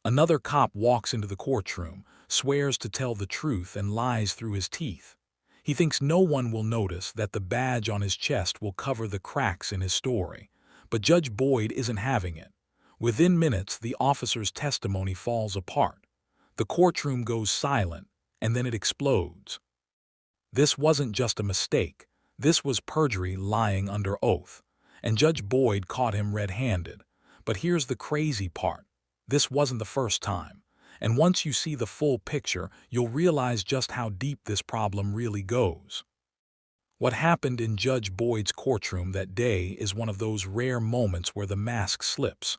Another cop walks into the courtroom, swears to tell the truth and lies through his teeth. He thinks no one will notice, that the badge on his chest will cover the cracks in his story. But Judge Boyd isn't having it. Within minutes, the officer's testimony falls apart. The courtroom goes silent, and then it explodes. This wasn't just a mistake. This was perjury lying under oath. And Judge Boyd caught him red-handed. But here's the crazy part. This wasn't the first time. And once you see the full picture, you'll realize just how deep this problem really goes. What happened in Judge Boyd's courtroom that day is one of those rare moments where the mask slips,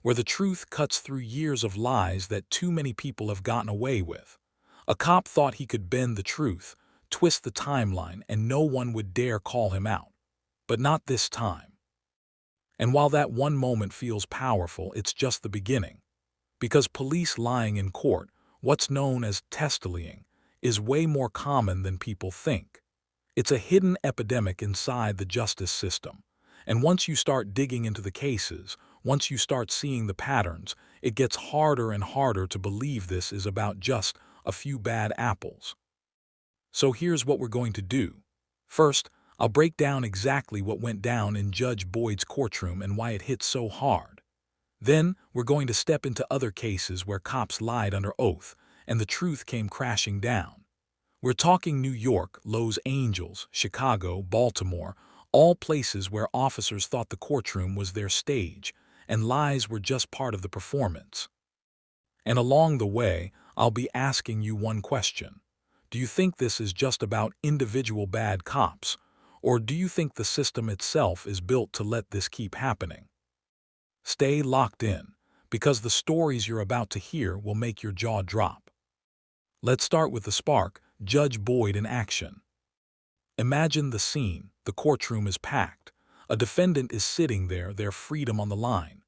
where the truth cuts through years of lies that too many people have gotten away with. A cop thought he could bend the truth, twist the timeline, and no one would dare call him out. But not this time. And while that one moment feels powerful, it's just the beginning. Because police lying in court, what's known as testifying, is way more common than people think. It's a hidden epidemic inside the justice system. And once you start digging into the cases, once you start seeing the patterns, it gets harder and harder to believe this is about just a few bad apples. So here's what we're going to do. First, I'll break down exactly what went down in Judge Boyd's courtroom and why it hit so hard. Then, we're going to step into other cases where cops lied under oath and the truth came crashing down. We're talking New York, Los Angeles, Chicago, Baltimore, all places where officers thought the courtroom was their stage and lies were just part of the performance. And along the way, I'll be asking you one question. Do you think this is just about individual bad cops, or do you think the system itself is built to let this keep happening? Stay locked in, because the stories you're about to hear will make your jaw drop. Let's start with the spark, Judge Boyd in action. Imagine the scene. The courtroom is packed. A defendant is sitting there, their freedom on the line.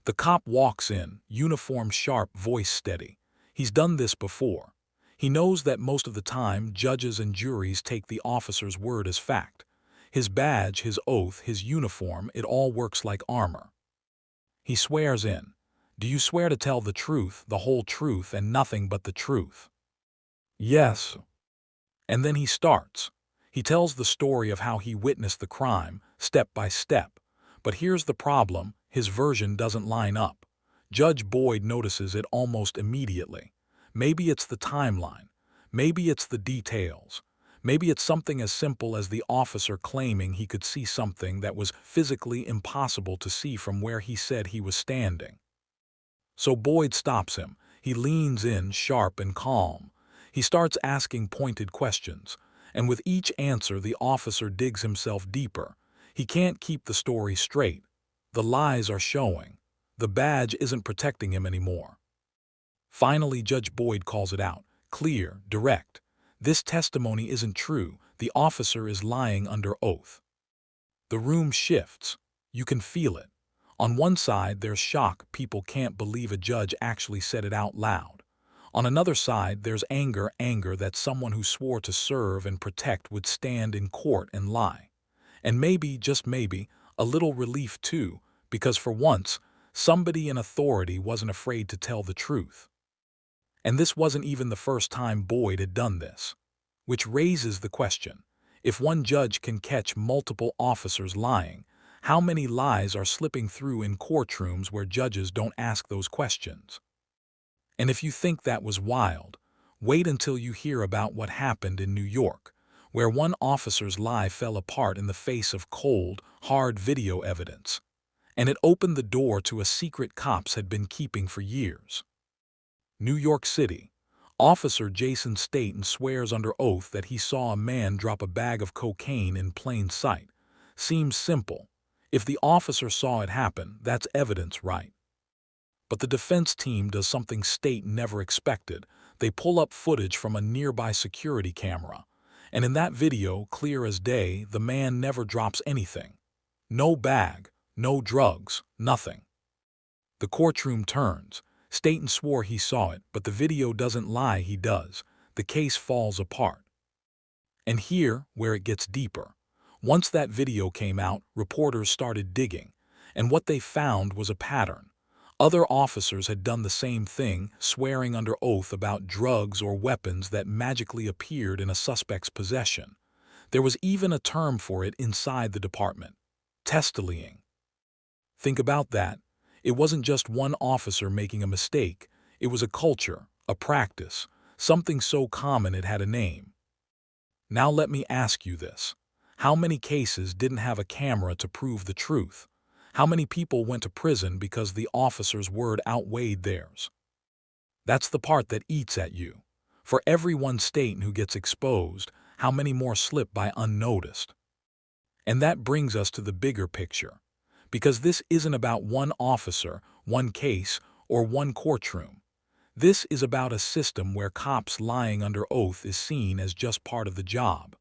The cop walks in, uniform sharp, voice steady. He's done this before. He knows that most of the time, judges and juries take the officer's word as fact. His badge, his oath, his uniform, it all works like armor. He swears in. Do you swear to tell the truth, the whole truth, and nothing but the truth? Yes. And then he starts. He tells the story of how he witnessed the crime, step by step. But here's the problem, his version doesn't line up. Judge Boyd notices it almost immediately. Maybe it's the timeline. Maybe it's the details. Maybe it's something as simple as the officer claiming he could see something that was physically impossible to see from where he said he was standing. So Boyd stops him. He leans in, sharp and calm. He starts asking pointed questions, and with each answer the officer digs himself deeper. He can't keep the story straight. The lies are showing. The badge isn't protecting him anymore. Finally, Judge Boyd calls it out, clear, direct. This testimony isn't true. The officer is lying under oath. The room shifts. You can feel it. On one side, there's shock. People can't believe a judge actually said it out loud. On another side, there's anger that someone who swore to serve and protect would stand in court and lie. And maybe, just maybe, a little relief too, because for once, somebody in authority wasn't afraid to tell the truth. And this wasn't even the first time Boyd had done this. Which raises the question, if one judge can catch multiple officers lying, how many lies are slipping through in courtrooms where judges don't ask those questions? And if you think that was wild, wait until you hear about what happened in New York, where one officer's lie fell apart in the face of cold, hard video evidence. And it opened the door to a secret cops had been keeping for years. New York City. Officer Jason Staten swears under oath that he saw a man drop a bag of cocaine in plain sight. Seems simple. If the officer saw it happen, that's evidence, right? But the defense team does something Staten never expected. They pull up footage from a nearby security camera. And in that video, clear as day, the man never drops anything. No bag, no drugs, nothing. The courtroom turns. Staten swore he saw it, but the video doesn't lie, he does. The case falls apart. And here, where it gets deeper. Once that video came out, reporters started digging. And what they found was a pattern. Other officers had done the same thing, swearing under oath about drugs or weapons that magically appeared in a suspect's possession. There was even a term for it inside the department: testifying. Think about that. It wasn't just one officer making a mistake. It was a culture, a practice, something so common it had a name. Now let me ask you this. How many cases didn't have a camera to prove the truth? How many people went to prison because the officer's word outweighed theirs? That's the part that eats at you. For every one state who gets exposed, how many more slip by unnoticed? And that brings us to the bigger picture. Because this isn't about one officer, one case, or one courtroom. This is about a system where cops lying under oath is seen as just part of the job.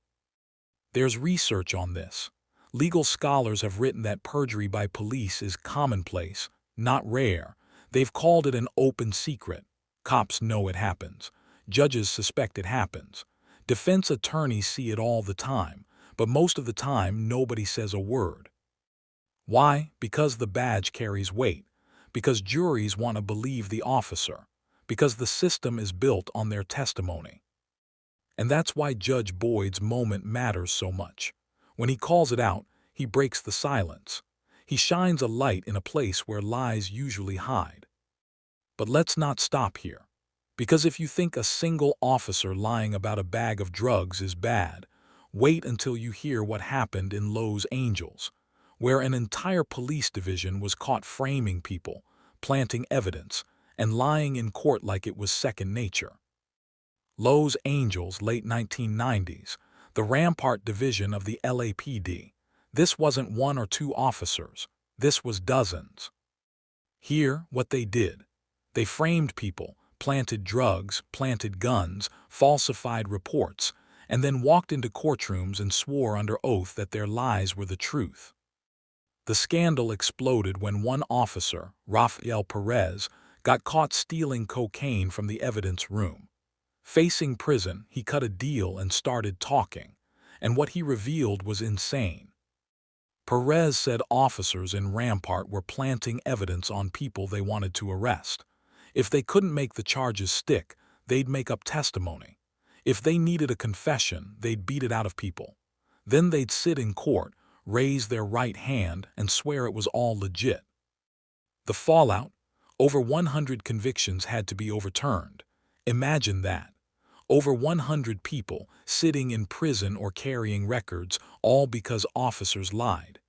There's research on this. Legal scholars have written that perjury by police is commonplace, not rare. They've called it an open secret. Cops know it happens. Judges suspect it happens. Defense attorneys see it all the time, but most of the time nobody says a word. Why? Because the badge carries weight. Because juries want to believe the officer. Because the system is built on their testimony. And that's why Judge Boyd's moment matters so much. When he calls it out, he breaks the silence. He shines a light in a place where lies usually hide. But let's not stop here. Because if you think a single officer lying about a bag of drugs is bad, wait until you hear what happened in Los Angeles, where an entire police division was caught framing people, planting evidence, and lying in court like it was second nature. Los Angeles, late 1990s, the Rampart Division of the LAPD. This wasn't one or two officers. This was dozens. Here, what they did. They framed people, planted drugs, planted guns, falsified reports, and then walked into courtrooms and swore under oath that their lies were the truth. The scandal exploded when one officer, Rafael Perez, got caught stealing cocaine from the evidence room. Facing prison, he cut a deal and started talking, and what he revealed was insane. Perez said officers in Rampart were planting evidence on people they wanted to arrest. If they couldn't make the charges stick, they'd make up testimony. If they needed a confession, they'd beat it out of people. Then they'd sit in court, raise their right hand, and swear it was all legit. The fallout? Over 100 convictions had to be overturned. Imagine that. Over 100 people sitting in prison or carrying records, all because officers lied.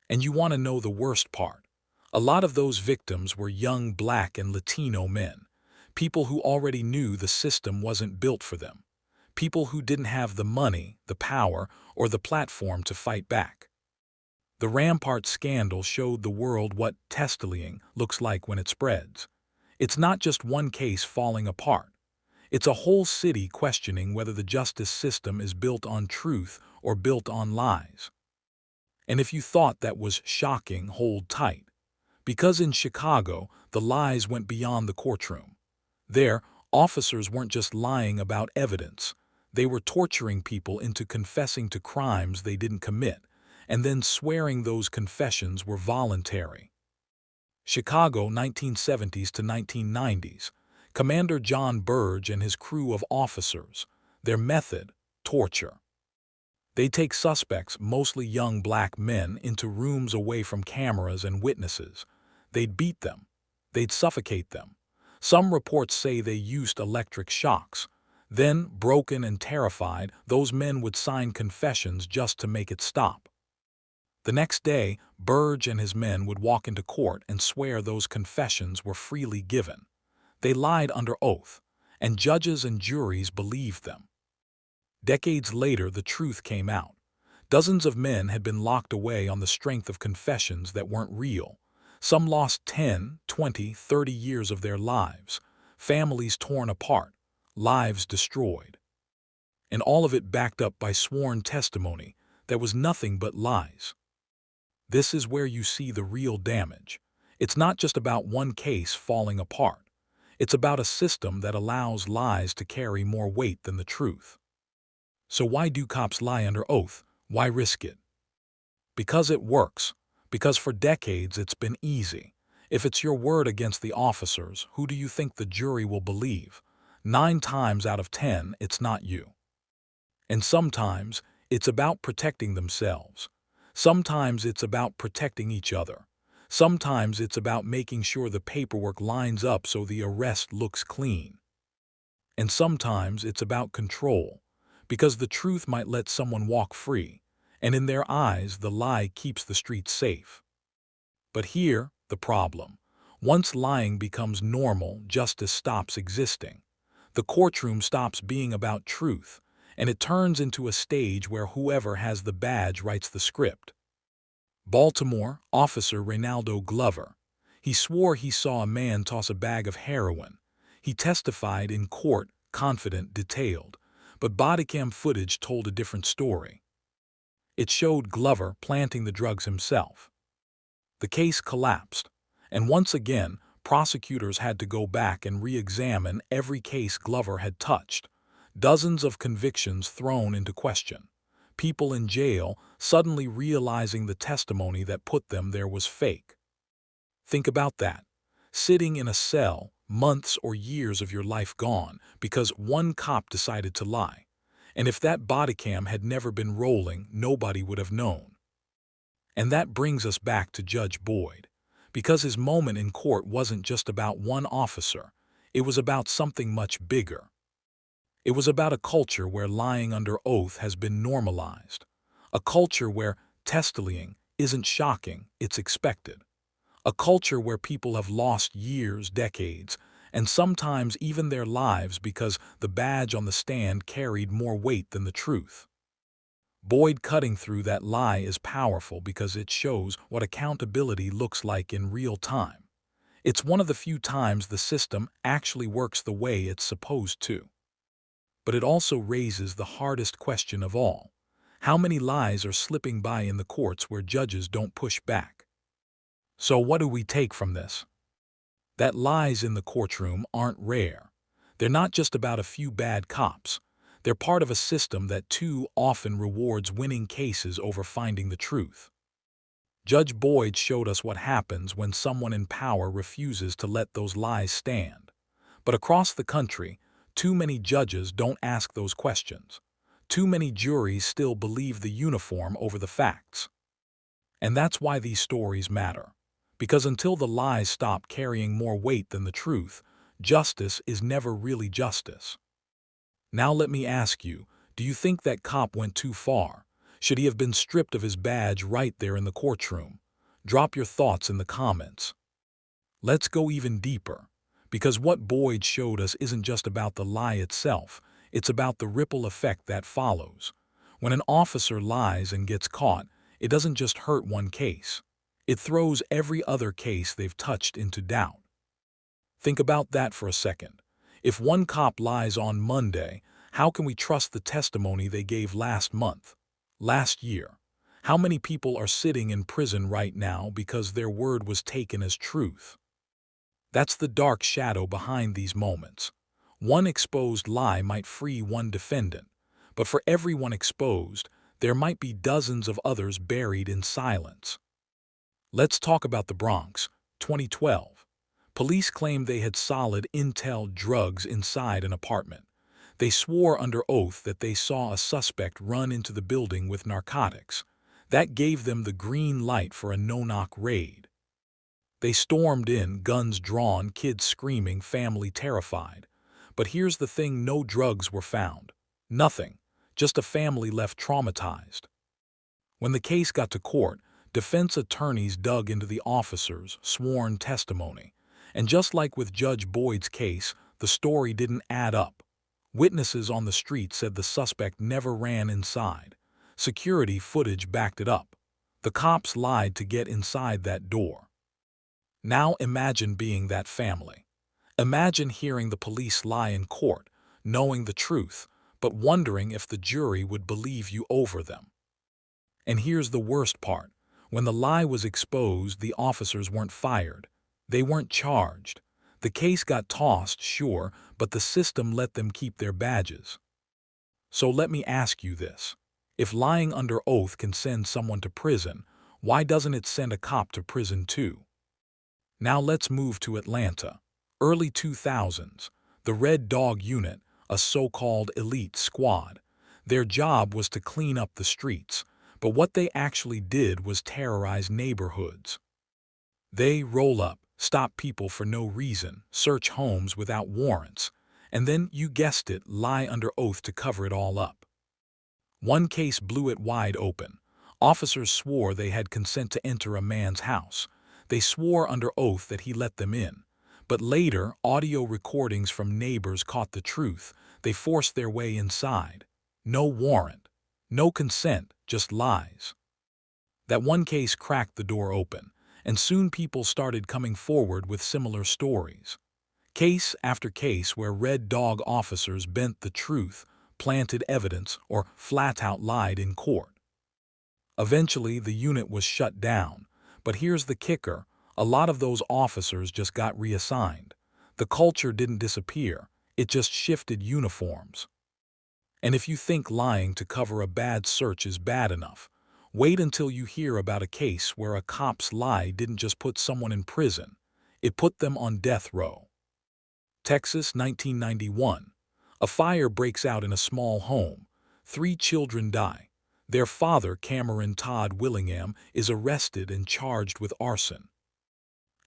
And you want to know the worst part? A lot of those victims were young Black and Latino men, people who already knew the system wasn't built for them, people who didn't have the money, the power, or the platform to fight back. The Rampart scandal showed the world what testifying looks like when it spreads. It's not just one case falling apart. It's a whole city questioning whether the justice system is built on truth or built on lies. And if you thought that was shocking, hold tight. Because in Chicago, the lies went beyond the courtroom. There, officers weren't just lying about evidence. They were torturing people into confessing to crimes they didn't commit, and then swearing those confessions were voluntary. Chicago, 1970s to 1990s. Commander John Burge and his crew of officers. Their method: torture. They take suspects, mostly young Black men, into rooms away from cameras and witnesses. They'd beat them. They'd suffocate them. Some reports say they used electric shocks. Then, broken and terrified, those men would sign confessions just to make it stop. The next day, Burge and his men would walk into court and swear those confessions were freely given. They lied under oath, and judges and juries believed them. Decades later, the truth came out. Dozens of men had been locked away on the strength of confessions that weren't real. Some lost 10, 20, 30 years of their lives, families torn apart, lives destroyed. And all of it backed up by sworn testimony that was nothing but lies. This is where you see the real damage. It's not just about one case falling apart. It's about a system that allows lies to carry more weight than the truth. So why do cops lie under oath? Why risk it? Because it works. Because for decades it's been easy. If it's your word against the officers, who do you think the jury will believe? 9 times out of 10, it's not you. And sometimes it's about protecting themselves. Sometimes it's about protecting each other. Sometimes it's about making sure the paperwork lines up so the arrest looks clean. And sometimes it's about control, because the truth might let someone walk free, and in their eyes the lie keeps the streets safe. But here, the problem. Once lying becomes normal, justice stops existing. The courtroom stops being about truth, and it turns into a stage where whoever has the badge writes the script. Baltimore, Officer Reynaldo Glover. He swore he saw a man toss a bag of heroin. He testified in court, confident, detailed, but bodycam footage told a different story. It showed Glover planting the drugs himself. The case collapsed, and once again, prosecutors had to go back and re-examine every case Glover had touched. Dozens of convictions thrown into question. People in jail suddenly realizing the testimony that put them there was fake. Think about that. Sitting in a cell, months or years of your life gone because one cop decided to lie. And if that bodycam had never been rolling, nobody would have known. And that brings us back to Judge Boyd, because his moment in court wasn't just about one officer, it was about something much bigger. It was about a culture where lying under oath has been normalized, a culture where testifying isn't shocking, it's expected, a culture where people have lost years, decades, and sometimes even their lives because the badge on the stand carried more weight than the truth. Boyd cutting through that lie is powerful because it shows what accountability looks like in real time. It's one of the few times the system actually works the way it's supposed to. But it also raises the hardest question of all. How many lies are slipping by in the courts where judges don't push back? So what do we take from this? That lies in the courtroom aren't rare. They're not just about a few bad cops. They're part of a system that too often rewards winning cases over finding the truth. Judge Boyd showed us what happens when someone in power refuses to let those lies stand. But across the country, too many judges don't ask those questions. Too many juries still believe the uniform over the facts. And that's why these stories matter. Because until the lies stop carrying more weight than the truth, justice is never really justice. Now let me ask you, do you think that cop went too far? Should he have been stripped of his badge right there in the courtroom? Drop your thoughts in the comments. Let's go even deeper. Because what Boyd showed us isn't just about the lie itself, it's about the ripple effect that follows. When an officer lies and gets caught, it doesn't just hurt one case. It throws every other case they've touched into doubt. Think about that for a second. If one cop lies on Monday, how can we trust the testimony they gave last month, last year? How many people are sitting in prison right now because their word was taken as truth? That's the dark shadow behind these moments. One exposed lie might free one defendant, but for everyone exposed, there might be dozens of others buried in silence. Let's talk about the Bronx, 2012. Police claimed they had solid intel drugs inside an apartment. They swore under oath that they saw a suspect run into the building with narcotics. That gave them the green light for a no-knock raid. They stormed in, guns drawn, kids screaming, family terrified. But here's the thing, no drugs were found. Nothing. Just a family left traumatized. When the case got to court, defense attorneys dug into the officers' sworn testimony. And just like with Judge Boyd's case, the story didn't add up. Witnesses on the street said the suspect never ran inside. Security footage backed it up. The cops lied to get inside that door. Now imagine being that family. Imagine hearing the police lie in court, knowing the truth, but wondering if the jury would believe you over them. And here's the worst part. When the lie was exposed, the officers weren't fired. They weren't charged. The case got tossed, sure, but the system let them keep their badges. So let me ask you this. If lying under oath can send someone to prison, why doesn't it send a cop to prison too? Now let's move to Atlanta. Early 2000s, the Red Dog Unit, a so-called elite squad. Their job was to clean up the streets, but what they actually did was terrorize neighborhoods. They roll up, stop people for no reason, search homes without warrants, and then, you guessed it, lie under oath to cover it all up. One case blew it wide open. Officers swore they had consent to enter a man's house. They swore under oath that he let them in. But later, audio recordings from neighbors caught the truth. They forced their way inside. No warrant, no consent, just lies. That one case cracked the door open, and soon people started coming forward with similar stories. Case after case where Red Dog officers bent the truth, planted evidence, or flat-out lied in court. Eventually, the unit was shut down, but here's the kicker: a lot of those officers just got reassigned. The culture didn't disappear, it just shifted uniforms. And if you think lying to cover a bad search is bad enough, wait until you hear about a case where a cop's lie didn't just put someone in prison, it put them on death row. Texas, 1991. A fire breaks out in a small home. 3 children die. Their father, Cameron Todd Willingham, is arrested and charged with arson.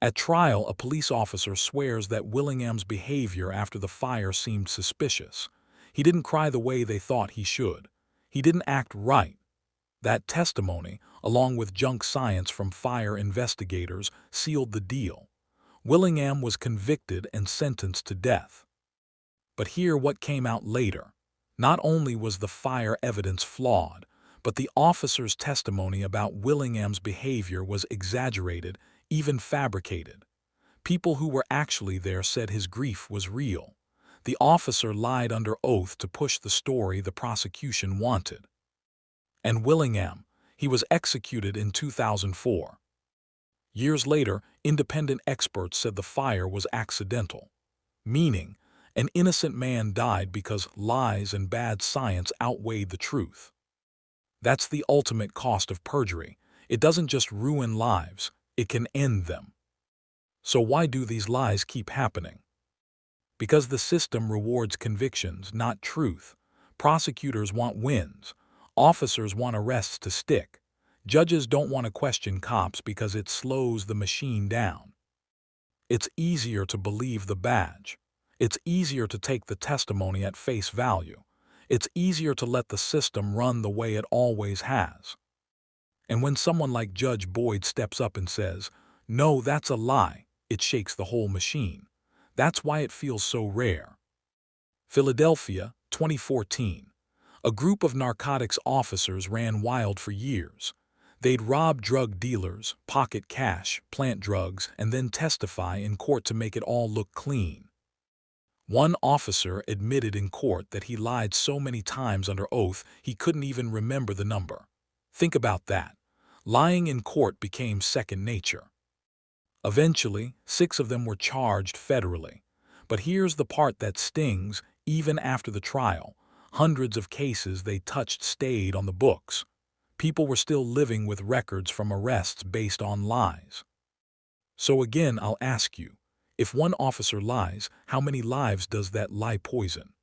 At trial, a police officer swears that Willingham's behavior after the fire seemed suspicious. He didn't cry the way they thought he should. He didn't act right. That testimony, along with junk science from fire investigators, sealed the deal. Willingham was convicted and sentenced to death. But hear what came out later. Not only was the fire evidence flawed, but the officer's testimony about Willingham's behavior was exaggerated, even fabricated. People who were actually there said his grief was real. The officer lied under oath to push the story the prosecution wanted. And Willingham, he was executed in 2004. Years later, independent experts said the fire was accidental, meaning an innocent man died because lies and bad science outweighed the truth. That's the ultimate cost of perjury. It doesn't just ruin lives, it can end them. So why do these lies keep happening? Because the system rewards convictions, not truth. Prosecutors want wins. Officers want arrests to stick. Judges don't want to question cops because it slows the machine down. It's easier to believe the badge. It's easier to take the testimony at face value. It's easier to let the system run the way it always has. And when someone like Judge Boyd steps up and says, "No, that's a lie," it shakes the whole machine. That's why it feels so rare. Philadelphia, 2014. A group of narcotics officers ran wild for years. They'd rob drug dealers, pocket cash, plant drugs, and then testify in court to make it all look clean. One officer admitted in court that he lied so many times under oath he couldn't even remember the number. Think about that. Lying in court became second nature. Eventually, 6 of them were charged federally. But here's the part that stings: even after the trial, hundreds of cases they touched stayed on the books. People were still living with records from arrests based on lies. So again, I'll ask you, if one officer lies, how many lives does that lie poison?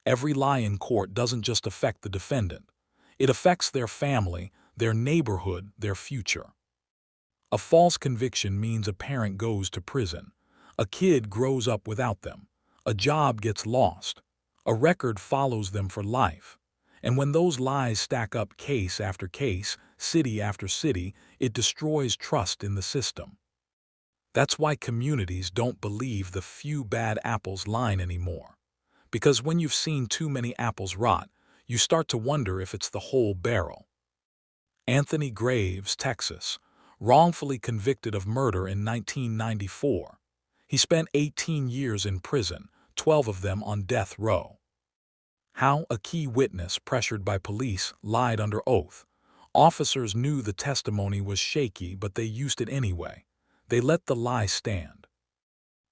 Every lie in court doesn't just affect the defendant. It affects their family, their neighborhood, their future. A false conviction means a parent goes to prison. A kid grows up without them. A job gets lost. A record follows them for life. And when those lies stack up case after case, city after city, it destroys trust in the system. That's why communities don't believe the few bad apples line anymore. Because when you've seen too many apples rot, you start to wonder if it's the whole barrel. Anthony Graves, Texas, wrongfully convicted of murder in 1994. He spent 18 years in prison, 12 of them on death row. How? A key witness, pressured by police, lied under oath. Officers knew the testimony was shaky, but they used it anyway. They let the lie stand.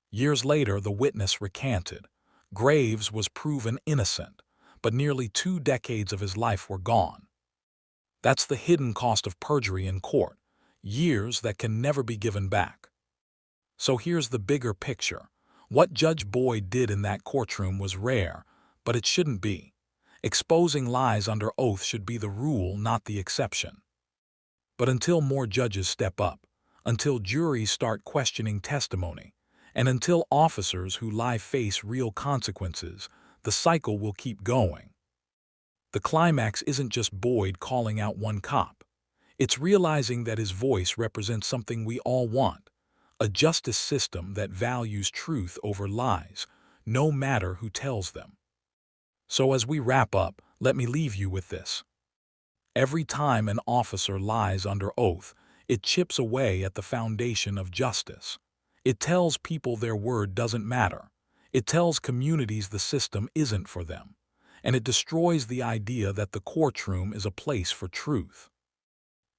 Years later, the witness recanted. Graves was proven innocent, but nearly 2 decades of his life were gone. That's the hidden cost of perjury in court. Years that can never be given back. So here's the bigger picture. What Judge Boyd did in that courtroom was rare, but it shouldn't be. Exposing lies under oath should be the rule, not the exception. But until more judges step up, until juries start questioning testimony, and until officers who lie face real consequences, the cycle will keep going. The climax isn't just Boyd calling out one cop. It's realizing that his voice represents something we all want, a justice system that values truth over lies, no matter who tells them. So as we wrap up, let me leave you with this. Every time an officer lies under oath, it chips away at the foundation of justice. It tells people their word doesn't matter. It tells communities the system isn't for them. And it destroys the idea that the courtroom is a place for truth.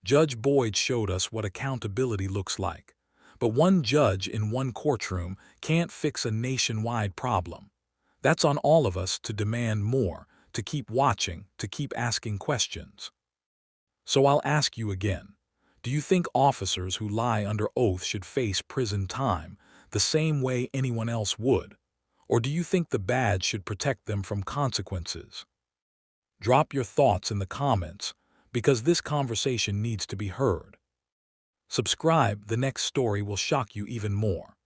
Judge Boyd showed us what accountability looks like. But one judge in one courtroom can't fix a nationwide problem. That's on all of us to demand more, to keep watching, to keep asking questions. So I'll ask you again. Do you think officers who lie under oath should face prison time the same way anyone else would? Or do you think the badge should protect them from consequences? Drop your thoughts in the comments, because this conversation needs to be heard. Subscribe, the next story will shock you even more.